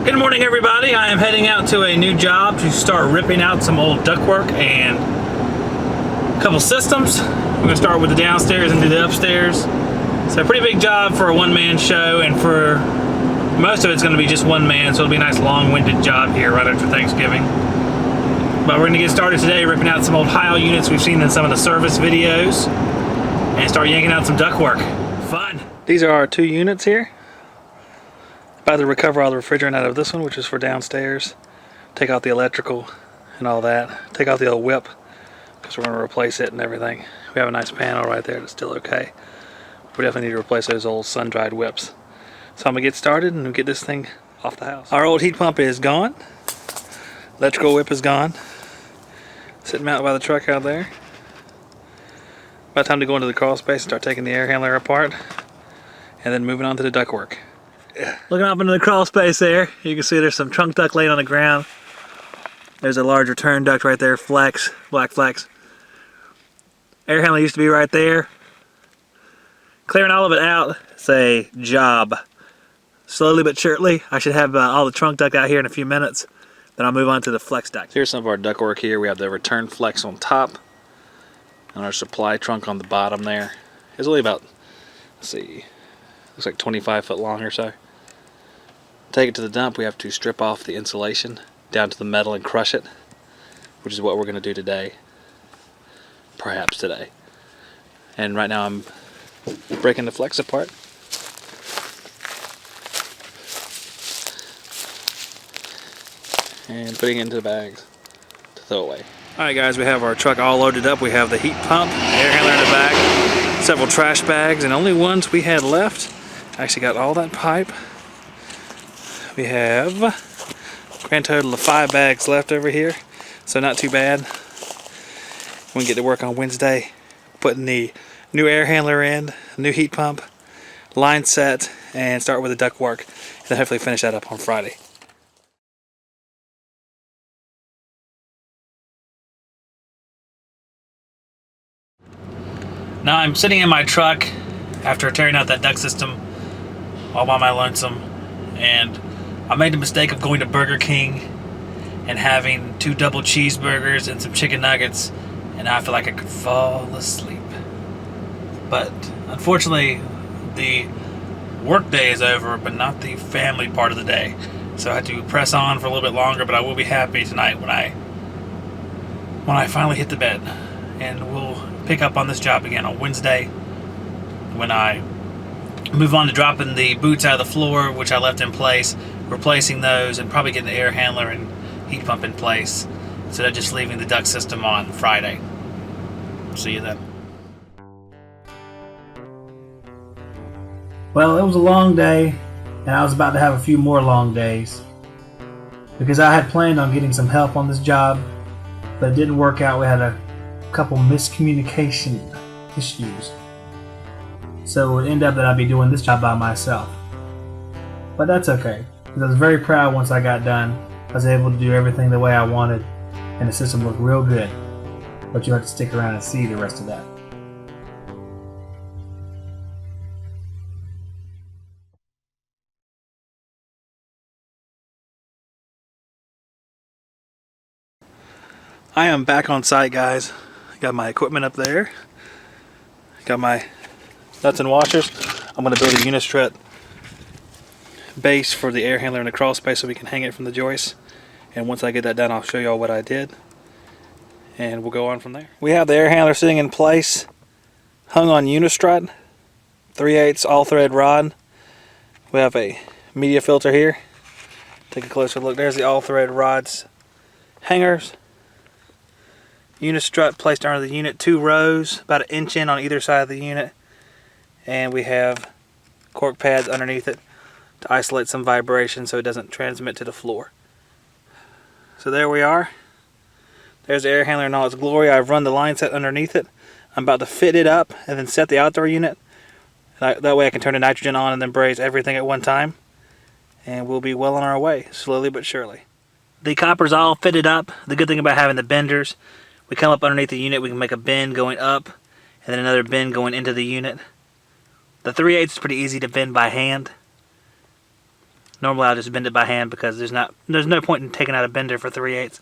Good morning, everybody. I am heading out to a new job to start ripping out some old ductwork and a couple systems. We're going to start with the downstairs and do the upstairs. So a pretty big job for a one-man show, and for most of it's going to be just one man, so it'll be a nice long-winded job here right after Thanksgiving. But we're going to get started today ripping out some old Heil units we've seen in some of the service videos and start yanking out some ductwork. Fun! These are our two units here. About to recover all the refrigerant out of this one, which is for downstairs. Take out the electrical and all that. Take out the old whip, because we're going to replace it and everything. We have a nice panel right there that's still okay. We definitely need to replace those old sun-dried whips. So I'm going to get started and we'll get this thing off the house. Our old heat pump is gone. Electrical whip is gone. Sitting out by the truck out there. About time to go into the crawl space and start taking the air handler apart. And then moving on to the ductwork. Looking up into the crawl space there, you can see there's some trunk duct laying on the ground. There's a large return duct right there, flex, black flex. Air handler used to be right there. Clearing all of it out, it's a job. Slowly but surely, I should have all the trunk duct out here in a few minutes. Then I'll move on to the flex duct. Here's some of our ductwork here. We have the return flex on top and our supply trunk on the bottom there. It's only about, let's see, looks like 25 foot long or so. Take it to the dump, we have to strip off the insulation down to the metal and crush it, which is what we're going to do today. Perhaps today. And right now I'm breaking the flex apart. And putting it into the bags to throw away. Alright guys, we have our truck all loaded up. We have the heat pump, air handler in the back, several trash bags, and only ones we had left. Actually got all that pipe. We have a grand total of 5 bags left over here, so not too bad. We can get to work on Wednesday, putting the new air handler in, new heat pump, line set, and start with the duct work, and then hopefully finish that up on Friday. Now I'm sitting in my truck after tearing out that duct system all by my lonesome, and I made the mistake of going to Burger King and having 2 double cheeseburgers and some chicken nuggets, and I feel like I could fall asleep. But unfortunately, the work day is over, but not the family part of the day. So I had to press on for a little bit longer, but I will be happy tonight when I finally hit the bed. And we'll pick up on this job again on Wednesday when I move on to dropping the boots out of the floor, which I left in place, replacing those, and probably getting the air handler and heat pump in place instead of just leaving the duct system on Friday. See you then. Well, it was a long day, and I was about to have a few more long days because I had planned on getting some help on this job, but it didn't work out. We had a couple miscommunication issues, so it would end up that I'd be doing this job by myself. But that's okay, because I was very proud once I got done. I was able to do everything the way I wanted, and the system looked real good. But you have to stick around and see the rest of that. I am back on site, guys. Got my equipment up there. Got my nuts and washers. I'm going to build a unistrut base for the air handler in the crawl space so we can hang it from the joist. And once I get that done, I'll show y'all what I did. And we'll go on from there. We have the air handler sitting in place, hung on unistrut, 3/8 all thread rod. We have a media filter here. Take a closer look. There's the all thread rods hangers. Unistrut placed under the unit, 2 rows, about 1 inch in on either side of the unit. And we have cork pads underneath it to isolate some vibration so it doesn't transmit to the floor. So there we are. There's the air handler in all its glory. I've run the line set underneath it. I'm about to fit it up and then set the outdoor unit. That way I can turn the nitrogen on and then braze everything at one time. And we'll be well on our way, slowly but surely. The copper's all fitted up. The good thing about having the benders, we come up underneath the unit, we can make a bend going up and then another bend going into the unit. The 3/8 is pretty easy to bend by hand. Normally I'll just bend it by hand because there's no point in taking out a bender for 3/8.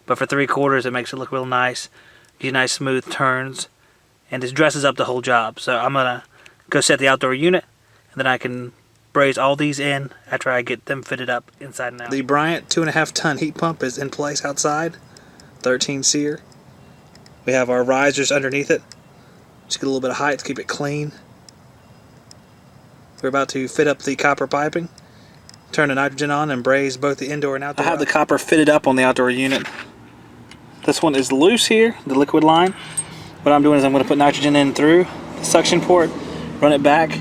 But for 3/4 it makes it look real nice. Gives you nice smooth turns. And this dresses up the whole job. So I'm gonna go set the outdoor unit, and then I can braze all these in after I get them fitted up inside and out. The Bryant 2.5 ton heat pump is in place outside, 13 SEER. We have our risers underneath it. Just get a little bit of height to keep it clean. We're about to fit up the copper piping, turn the nitrogen on, and braze both the indoor and outdoor. I have the copper fitted up on the outdoor unit. This one is loose here, the liquid line. What I'm doing is I'm going to put nitrogen in through the suction port, run it back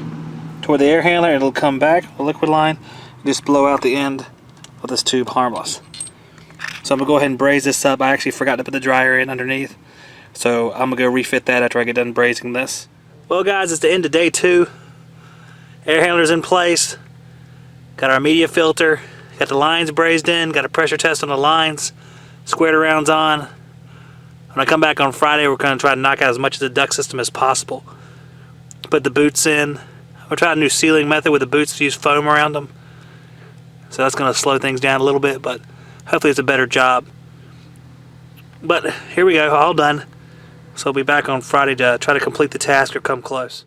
toward the air handler, and it'll come back, the liquid line, just blow out the end of this tube harmless. So I'm going to go ahead and braze this up. I actually forgot to put the dryer in underneath, so I'm going to go refit that after I get done brazing this. Well guys, it's the end of day 2. Air handler's in place, got our media filter, got the lines brazed in, got a pressure test on the lines, squared arounds on. When I come back on Friday, we're going to try to knock out as much of the duct system as possible. Put the boots in. We'll try a new sealing method with the boots to use foam around them. So that's going to slow things down a little bit, but hopefully it's a better job. But here we go, all done. So we'll be back on Friday to try to complete the task or come close.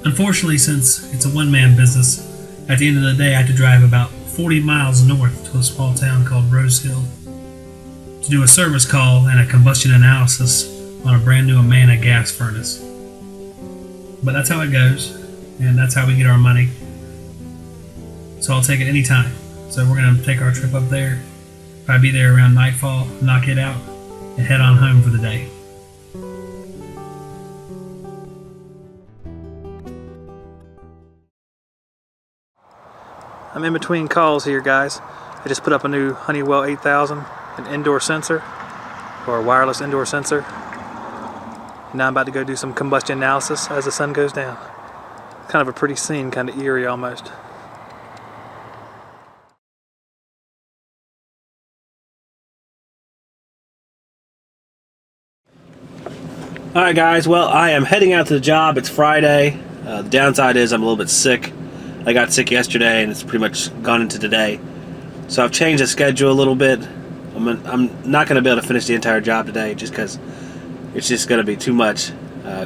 Unfortunately, since it's a one-man business, at the end of the day I had to drive about 40 miles north to a small town called Rose Hill to do a service call and a combustion analysis on a brand new Amana gas furnace. But that's how it goes, and that's how we get our money. So I'll take it anytime. So we're going to take our trip up there, probably be there around nightfall, knock it out, and head on home for the day. I'm in between calls here, guys. I just put up a new Honeywell 8000, an indoor sensor, or a wireless indoor sensor. Now I'm about to go do some combustion analysis as the sun goes down. Kind of a pretty scene, kind of eerie almost. Alright guys, well I am heading out to the job. It's Friday. The downside is I'm a little bit sick. I got sick yesterday and it's pretty much gone into today. So I've changed the schedule a little bit. I'm not going to be able to finish the entire job today just because it's just going to be too much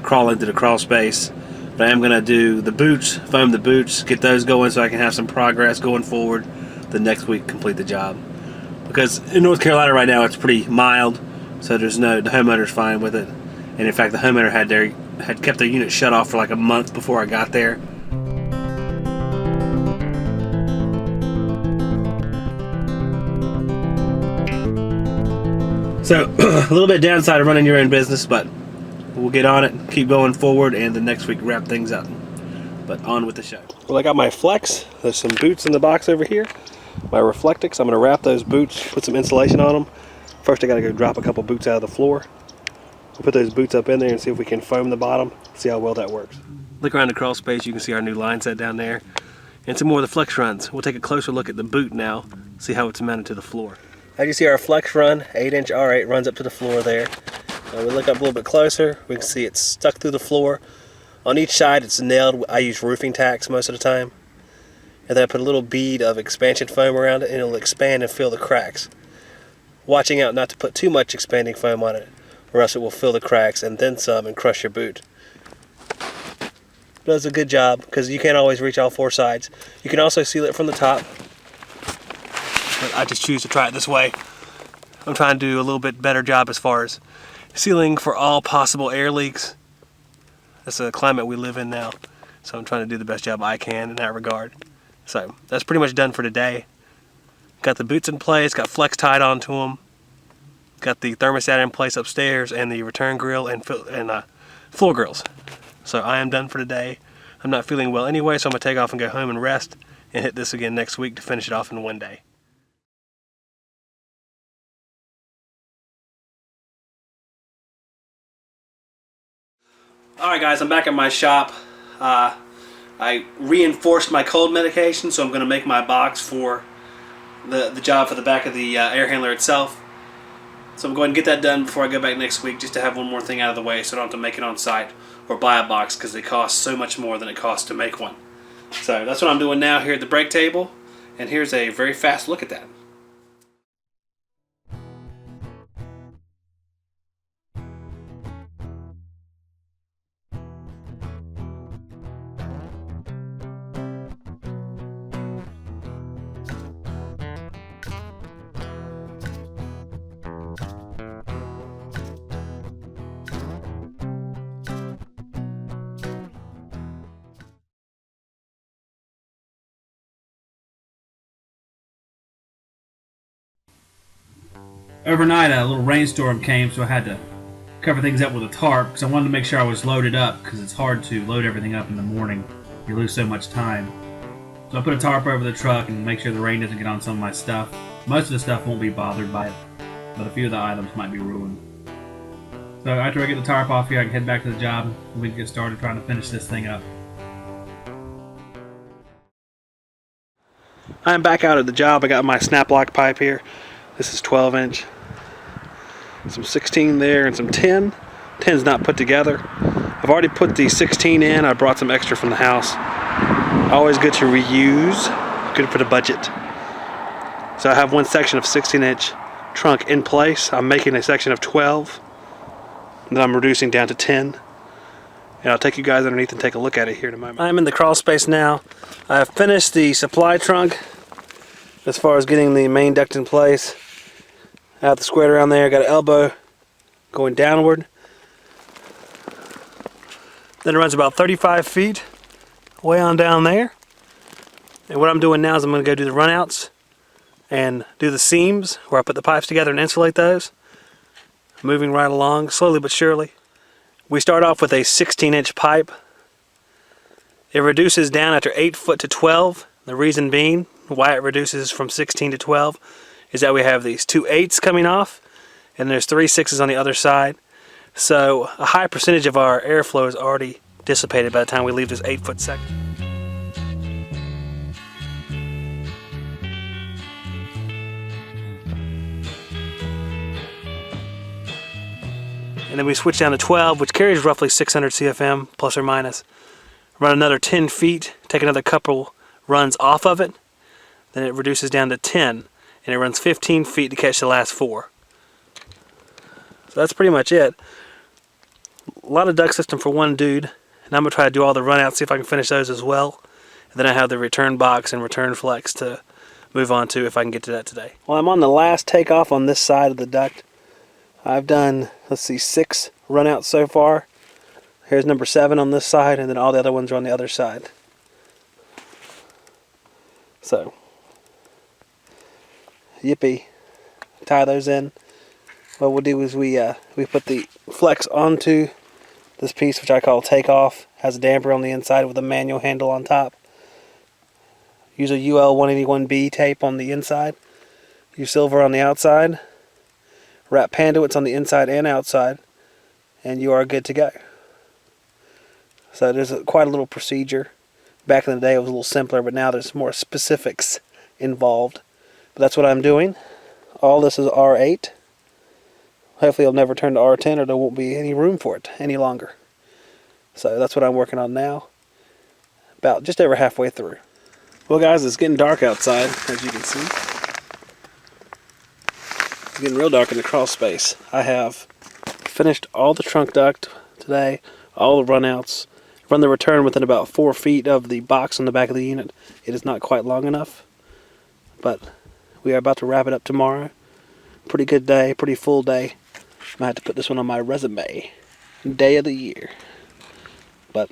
crawling through the crawl space. But I am going to do the boots, foam the boots, get those going so I can have some progress going forward. The next week complete the job. Because in North Carolina right now it's pretty mild, so the homeowner's fine with it. And in fact the homeowner had kept their unit shut off for like a month before I got there. So, a little bit downside of running your own business, but we'll get on it, keep going forward, and the next week wrap things up. But on with the show. Well, I got my Flex. There's some boots in the box over here. My Reflectix. I'm going to wrap those boots, put some insulation on them. First, I got to go drop a couple boots out of the floor. We'll put those boots up in there and see if we can foam the bottom, see how well that works. Look around the crawl space, you can see our new line set down there. And some more of the Flex runs. We'll take a closer look at the boot now, see how it's mounted to the floor. As you see, our Flex run, 8-inch R8, runs up to the floor there. We look up a little bit closer, we can see it's stuck through the floor. On each side it's nailed. I use roofing tacks most of the time. And then I put a little bead of expansion foam around it and it'll expand and fill the cracks. Watching out not to put too much expanding foam on it, or else it will fill the cracks and then some and crush your boot. Does a good job because you can't always reach all 4 sides. You can also seal it from the top. But I just choose to try it this way. I'm trying to do a little bit better job as far as sealing for all possible air leaks. That's the climate we live in now, so I'm trying to do the best job I can in that regard. So that's pretty much done for today. Got the boots in place, got Flex tied onto them, got the thermostat in place upstairs, and the return grill and floor grills. So I am done for today. I'm not feeling well anyway, so I'm going to take off and go home and rest and hit this again next week to finish it off in one day. Alright guys, I'm back at my shop. I reinforced my cold medication, so I'm going to make my box for the job for the back of the air handler itself. So I'm going to get that done before I go back next week, just to have one more thing out of the way so I don't have to make it on site or buy a box because they cost so much more than it costs to make one. So that's what I'm doing now here at the brake table, and here's a very fast look at that. Overnight, a little rainstorm came, so I had to cover things up with a tarp because I wanted to make sure I was loaded up, because it's hard to load everything up in the morning. You lose so much time. So I put a tarp over the truck and make sure the rain doesn't get on some of my stuff. Most of the stuff won't be bothered by it, but a few of the items might be ruined. So after I get the tarp off here, I can head back to the job and we can get started trying to finish this thing up. I'm back out at the job. I got my snap lock pipe here. This is 12 inch. Some 16 there and some 10. 10's not put together. I've already put the 16 in. I brought some extra from the house. Always good to reuse. Good for the budget. So I have one section of 16 inch trunk in place. I'm making a section of 12 that I'm reducing down to 10. And I'll take you guys underneath and take a look at it here in a moment. I'm in the crawl space now. I've finished the supply trunk as far as getting the main duct in place. I have the square around there. Got an elbow going downward. Then it runs about 35 feet way on down there. And what I'm doing now is I'm going to go do the runouts and do the seams where I put the pipes together and insulate those. Moving right along slowly but surely. We start off with a 16-inch pipe. It reduces down after 8 foot to 12. The reason being why it reduces from 16 to 12 is that we have these 2 8s coming off and there's 3 6s on the other side. So a high percentage of our airflow is already dissipated by the time we leave this 8 foot section. And then we switch down to 12, which carries roughly 600 CFM, plus or minus. Run another 10 feet, take another couple runs off of it, then it reduces down to 10, and it runs 15 feet to catch the last 4. So that's pretty much it. A lot of duct system for one dude, and I'm going to try to do all the runouts, see if I can finish those as well. And then I have the return box and return flex to move on to if I can get to that today. Well, I'm on the last takeoff on this side of the duct. I've done, let's see, 6 runouts so far. Here's number 7 on this side, and then all the other ones are on the other side. So, yippee, tie those in. What we'll do is we put the flex onto this piece, which I call takeoff. Has a damper on the inside with a manual handle on top. Use a UL 181B tape on the inside. Use silver on the outside. Wrap panduits on the inside and outside, and you are good to go. So there's quite a little procedure. Back in the day it was a little simpler, but now there's more specifics involved. But that's what I'm doing. All this is R8. Hopefully it'll never turn to R10 or there won't be any room for it any longer. So that's what I'm working on now. About just over halfway through. Well guys, it's getting dark outside, as you can see. It's getting real dark in the crawl space. I have finished all the trunk duct today, all the runouts. Run the return within about 4 feet of the box on the back of the unit. It is not quite long enough, but we are about to wrap it up tomorrow. Pretty good day, pretty full day. I might have to put this one on my resume. Day of the year. But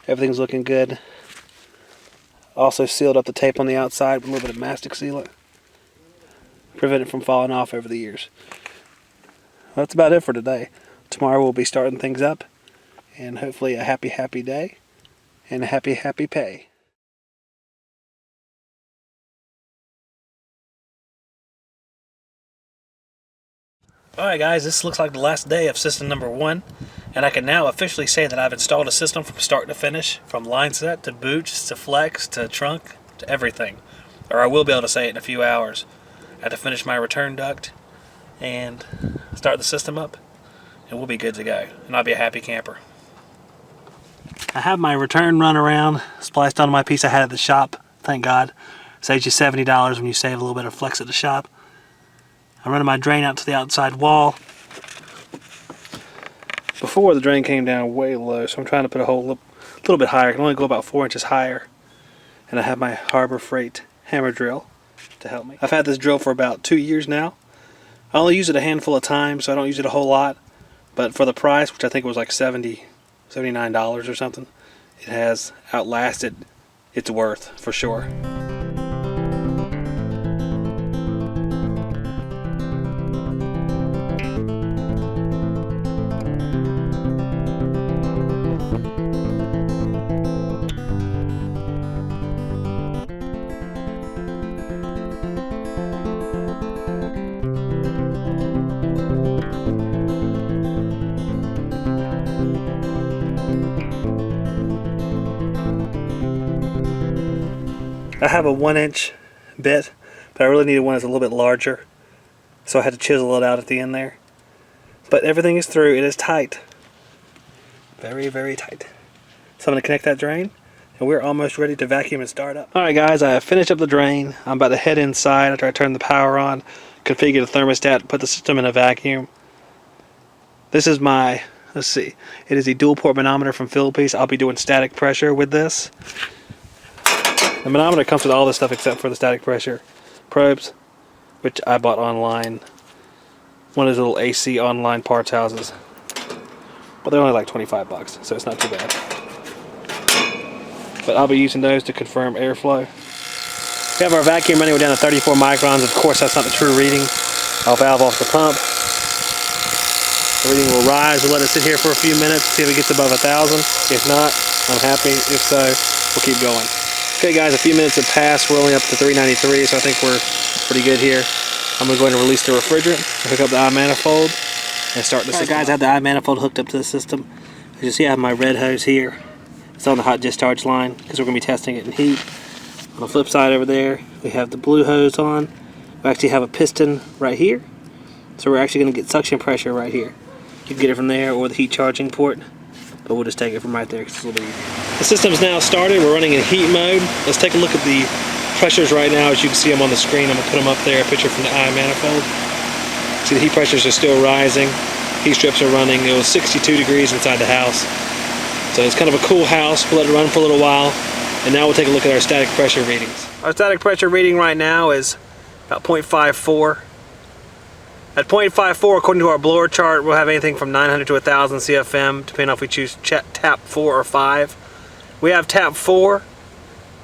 everything's looking good. Also sealed up the tape on the outside with a little bit of mastic sealant. Prevent it from falling off over the years. That's about it for today. Tomorrow we'll be starting things up. And hopefully a happy, happy day. And a happy, happy pay. Alright guys, this looks like the last day of system number 1. And I can now officially say that I've installed a system from start to finish. From line set to boots to flex to trunk to everything. Or I will be able to say it in a few hours. I have to finish my return duct and start the system up, and we'll be good to go, and I'll be a happy camper. I have my return run around spliced onto my piece I had at the shop. Thank God. Saves you $70 when you save a little bit of flex at the shop. I'm running my drain out to the outside wall. Before, the drain came down way low, so I'm trying to put a hole a little bit higher. I can only go about 4 inches higher. And I have my Harbor Freight hammer drill to help me. I've had this drill for about 2 years now. I only use it a handful of times, so I don't use it a whole lot. But for the price, which I think was like $79 or something, it has outlasted its worth for sure. I have a 1-inch bit, but I really needed one that's a little bit larger, so I had to chisel it out at the end there. But everything is through. It is tight. Very, very tight. So I'm going to connect that drain, and we're almost ready to vacuum and start up. Alright guys, I have finished up the drain. I'm about to head inside after I turn the power on, configure the thermostat, put the system in a vacuum. This is my, let's see, it is a dual port manometer from Philippines. I'll be doing static pressure with this. The manometer comes with all this stuff except for the static pressure probes, which I bought online. One of those little AC online parts houses. But they're only like 25 bucks, so it's not too bad. But I'll be using those to confirm airflow. We have our vacuum running, we're down to 34 microns. Of course, that's not the true reading. I'll valve off the pump. The reading will rise. We'll let it sit here for a few minutes, see if it gets above 1,000. If not, I'm happy. If so, we'll keep going. Okay guys, a few minutes have passed. We're only up to 393, so I think we're pretty good here. I'm going to go ahead and release the refrigerant, hook up the eye manifold, and start the system. Alright guys, I have the eye manifold hooked up to the system. As you see, I have my red hose here. It's on the hot discharge line, because we're going to be testing it in heat. On the flip side over there, we have the blue hose on. We actually have a piston right here, so we're actually going to get suction pressure right here. You can get it from there or the heat charging port, but we'll just take it from right there because it's a little bit easier. The system's now started. We're running in heat mode. Let's take a look at the pressures right now. As you can see them on the screen, I'm going to put them up there, a picture from the eye manifold. See, the heat pressures are still rising. Heat strips are running. It was 62 degrees inside the house. So it's kind of a cool house. We'll let it run for a little while. And now we'll take a look at our static pressure readings. Our static pressure reading right now is about 0.54. At 0.54, according to our blower chart, we'll have anything from 900 to 1,000 CFM, depending on if we choose tap 4 or 5. We have tap 4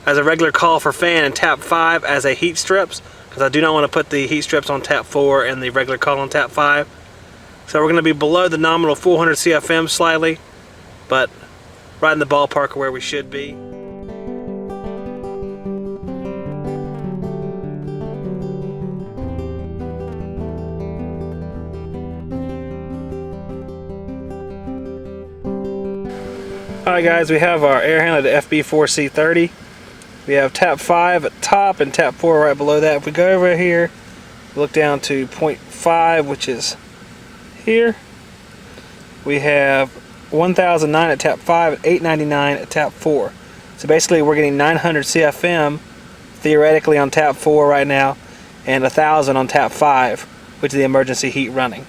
as a regular call for fan and tap 5 as a heat strips, because I do not want to put the heat strips on tap 4 and the regular call on tap 5. So we're going to be below the nominal 400 CFM slightly, but right in the ballpark of where we should be. Alright guys, we have our air handler, the FB4C30. We have tap 5 at top and tap 4 right below that. If we go over here, look down to 0.5, which is here. We have 1009 at tap 5 and 899 at tap 4. So basically we're getting 900 CFM theoretically on tap 4 right now and 1000 on tap 5, which is the emergency heat running.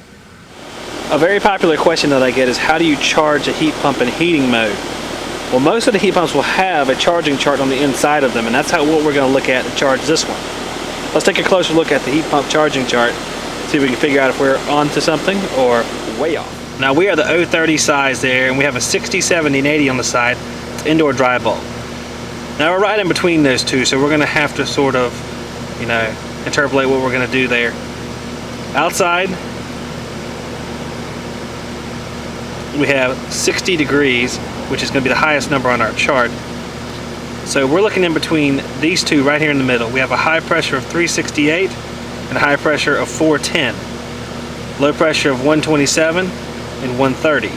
A very popular question that I get is, how do you charge a heat pump in heating mode? Well, most of the heat pumps will have a charging chart on the inside of them, and that's what we're going to look at to charge this one. Let's take a closer look at the heat pump charging chart, see if we can figure out if we're onto something or way off. Now we are the 030 size there, and we have a 60, 70, and 80 on the side. It's indoor dry bulb. Now we're right in between those two, so we're going to have to sort of, interpolate what we're going to do there. Outside, we have 60 degrees, which is going to be the highest number on our chart. So we're looking in between these two right here in the middle. We have a high pressure of 368 and a high pressure of 410. Low pressure of 127 and 130.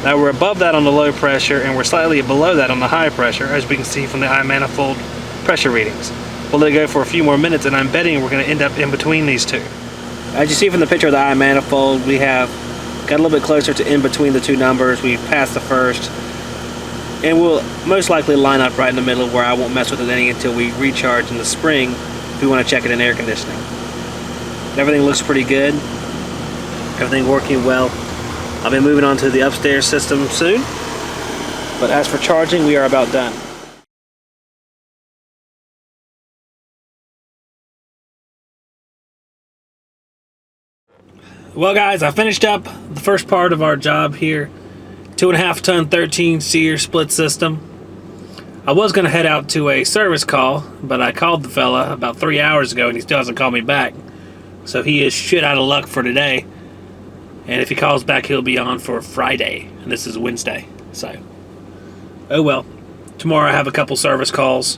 Now we're above that on the low pressure and we're slightly below that on the high pressure, as we can see from the eye manifold pressure readings. We'll let it go for a few more minutes, and I'm betting we're going to end up in between these two. As you see from the picture of the eye manifold, we have got a little bit closer to in between the two numbers. We've passed the first. And we'll most likely line up right in the middle where I won't mess with it any until we recharge in the spring if we want to check it in air conditioning. Everything looks pretty good. Everything working well. I'll be moving on to the upstairs system soon. But as for charging, we are about done. Well guys, I finished up the first part of our job here. 2.5 ton 13 SEER split system. I was going to head out to a service call, but I called the fella about 3 hours ago and he still hasn't called me back. So he is shit out of luck for today. And if he calls back, he'll be on for Friday. And this is Wednesday. So, oh well. Tomorrow I have a couple service calls.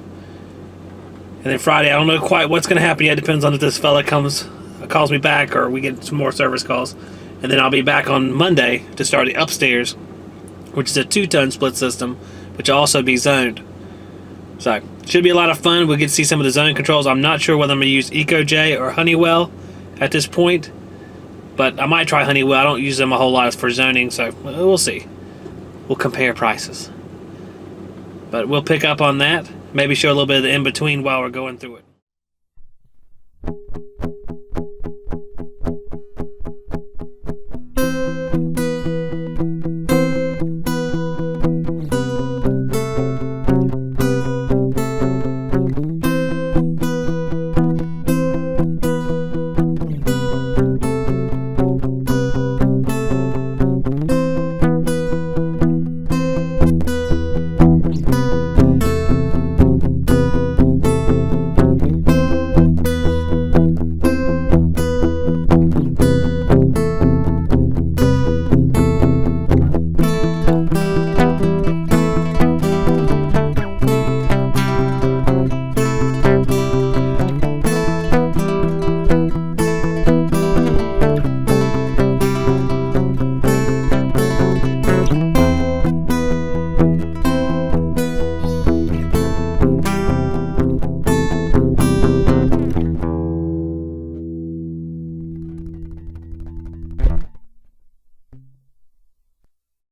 And then Friday, I don't know quite what's going to happen yet. Depends on if this fella calls me back or we get some more service calls. And then I'll be back on Monday to start the upstairs, which is a 2-ton split system, which will also be zoned. So, should be a lot of fun. We'll get to see some of the zone controls. I'm not sure whether I'm going to use EcoJ or Honeywell at this point, but I might try Honeywell. I don't use them a whole lot for zoning, so we'll see. We'll compare prices. But we'll pick up on that. Maybe show a little bit of the in-between while we're going through it.